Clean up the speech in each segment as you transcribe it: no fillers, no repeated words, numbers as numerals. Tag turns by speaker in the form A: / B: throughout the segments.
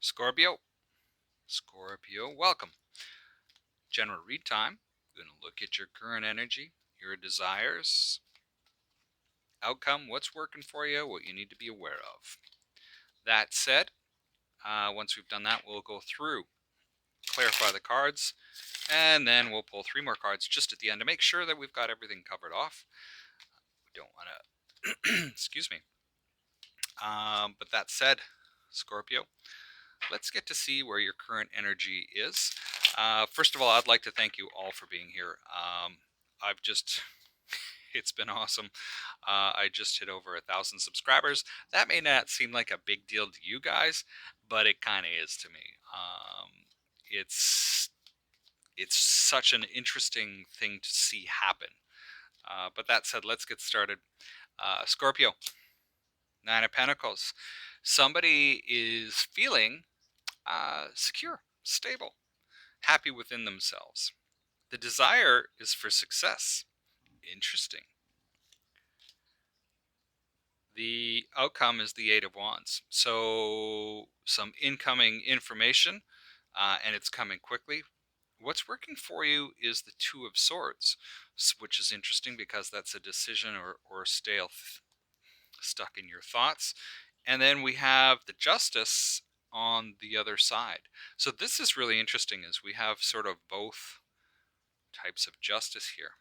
A: Scorpio, welcome. General read time. We're going to look at your current energy, your desires, outcome, what's working for you, what you need to be aware of. That said, once we've done that, we'll go through, clarify the cards, and then we'll pull 3 more cards just at the end to make sure that we've got everything covered off. We don't want to, excuse me. But that said, Scorpio, let's get to see where your current energy is. First of all, I'd like to thank you all for being here. I've just, it's been awesome. I just hit over 1,000 subscribers. That may not seem like a big deal to you guys, but it kind of is to me. It's it's such an interesting thing to see happen. But that said, let's get started. Scorpio, 9 of Pentacles. Somebody is feeling secure, stable, happy within themselves. The desire is for success. Interesting. The outcome is the 8 of Wands. So some incoming information, and it's coming quickly. What's working for you is the 2 of Swords, which is interesting because that's a decision or stale, stuck in your thoughts. And then we have the Justice on the other side. So this is really interesting as we have sort of both types of justice here.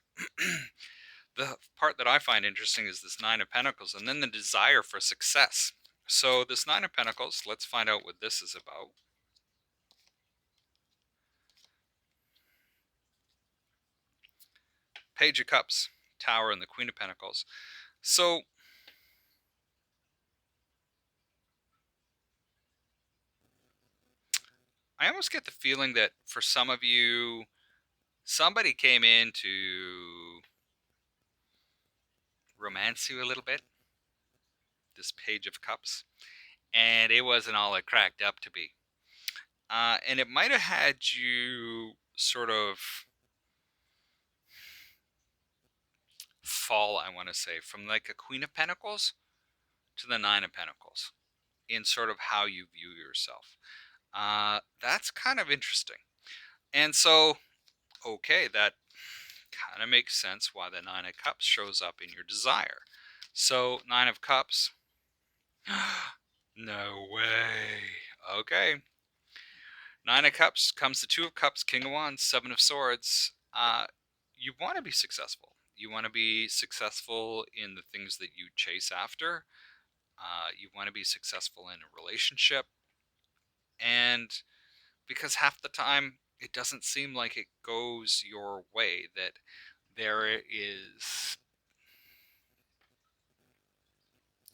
A: The part that I find interesting is this 9 of Pentacles and then the desire for success. So this 9 of Pentacles, let's find out what this is about. Page of Cups, Tower, and the Queen of Pentacles. So I almost get the feeling that for some of you, somebody came in to romance you a little bit, this Page of Cups, and it wasn't all it cracked up to be. And it might have had you sort of fall, I want to say, from like a Queen of Pentacles to the 9 of Pentacles in sort of how you view yourself. That's kind of interesting. And so, okay, that kind of makes sense why the 9 of Cups shows up in your desire. So, 9 of Cups. No way. Okay. 9 of Cups comes the 2 of Cups, King of Wands, 7 of Swords. You want to be successful. You want to be successful in the things that you chase after. You want to be successful in a relationship. And because half the time it doesn't seem like it goes your way, that there is,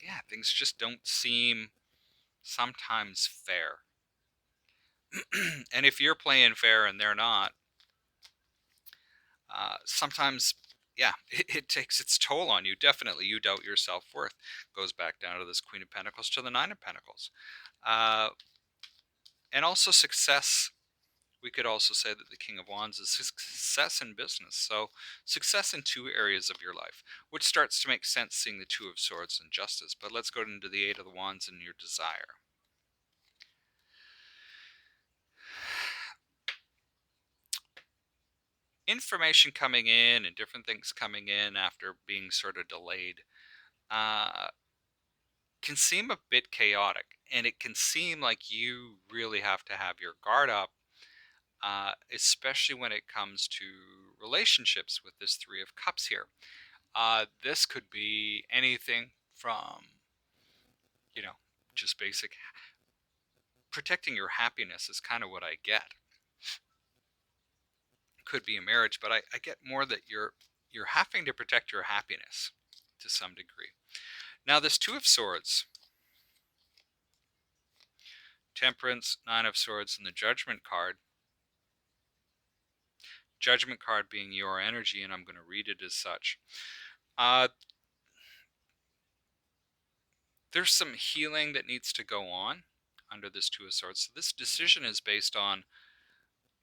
A: yeah, things just don't seem sometimes fair. And if you're playing fair and they're not, sometimes, yeah, it takes its toll on you. Definitely, you doubt your self-worth. Goes back down to this Queen of Pentacles to the 9 of Pentacles. And also success. We could also say that the King of Wands is success in business. So success in 2 areas of your life, which starts to make sense seeing the 2 of Swords and Justice. But let's go into the 8 of Wands and your desire. Information coming in and different things coming in after being sort of delayed can seem a bit chaotic, and it can seem like you really have to have your guard up, especially when it comes to relationships with this 3 of Cups here. This could be anything from, just basic protecting your happiness is kind of what I get. Could be a marriage, but I get more that you're having to protect your happiness to some degree. Now this 2 of Swords, Temperance, 9 of Swords, and the Judgment card. Judgment card being your energy, and I'm going to read it as such. There's some healing that needs to go on under this 2 of Swords. So this decision is based on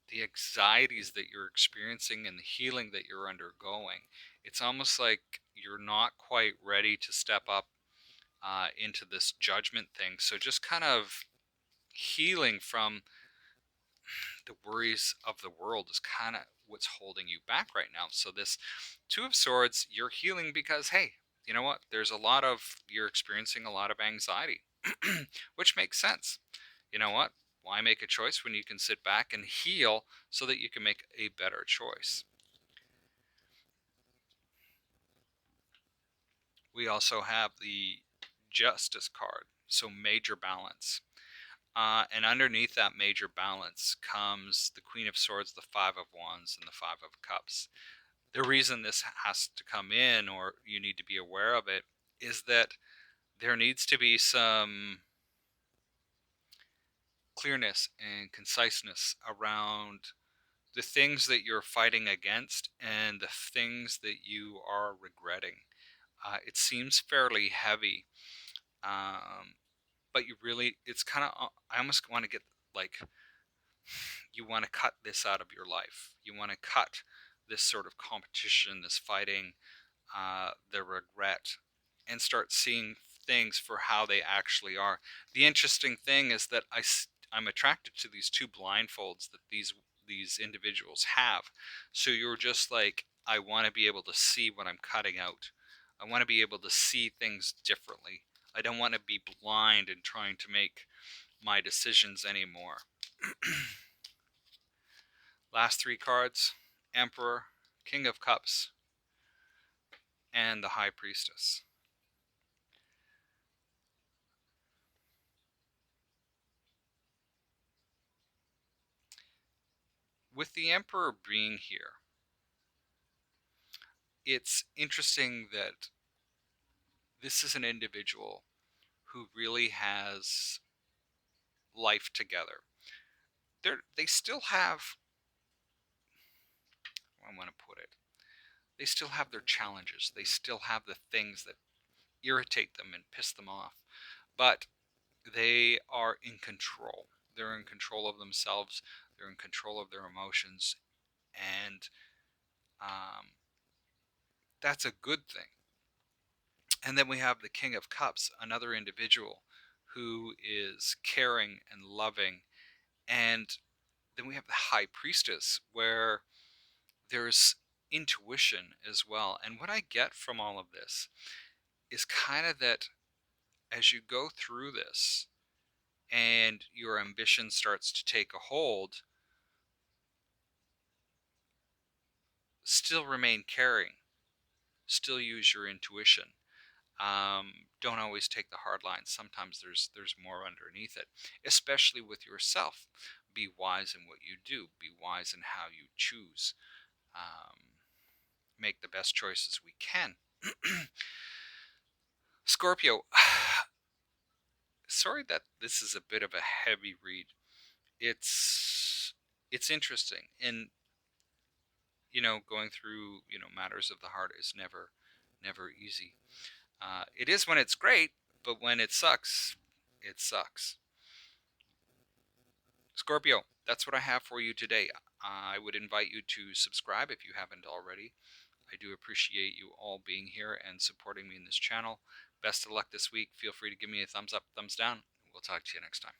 A: the anxieties that you're experiencing and the healing that you're undergoing. It's almost like you're not quite ready to step up into this judgment thing. So just kind of healing from the worries of the world is kind of what's holding you back right now. So this Two of Swords, you're healing because, hey, you know what? You're experiencing a lot of anxiety, which makes sense. You know what? Why make a choice when you can sit back and heal so that you can make a better choice? We also have the Justice card, so major balance. And underneath that major balance comes the Queen of Swords, the Five of Wands, and the Five of Cups. The reason this has to come in, or you need to be aware of it, is that there needs to be some clearness and conciseness around the things that you're fighting against and the things that you are regretting. It seems fairly heavy, um, but it's kind of, I almost want to get like, you want to cut this out of your life. You want to cut this sort of competition, this fighting, the regret, and start seeing things for how they actually are. The interesting thing is that I'm attracted to these two blindfolds that these individuals have. So you're just like, I want to be able to see what I'm cutting out. I want to be able to see things differently. I don't want to be blind and trying to make my decisions anymore. Last three cards: Emperor, King of Cups, and the High Priestess. With the Emperor being here, it's interesting that this is an individual who really has life together. They still have, I want to put it, they still have their challenges. They still have the things that irritate them and piss them off. But they are in control. They're in control of themselves. They're in control of their emotions. And that's a good thing. And then we have the King of Cups, another individual who is caring and loving. And then we have the High Priestess, where there's intuition as well. And what I get from all of this is kind of that as you go through this and your ambition starts to take a hold, still remain caring, still use your intuition. Don't always take the hard lines. Sometimes there's more underneath it, especially with yourself. Be wise in what you do. Be wise in how you choose. Um, make the best choices we can. Scorpio, sorry that this is a bit of a heavy read. It's interesting, and going through matters of the heart is never easy. It is when it's great, but when it sucks, it sucks. Scorpio, that's what I have for you today. I would invite you to subscribe if you haven't already. I do appreciate you all being here and supporting me in this channel. Best of luck this week. Feel free to give me a thumbs up, thumbs down. We'll talk to you next time.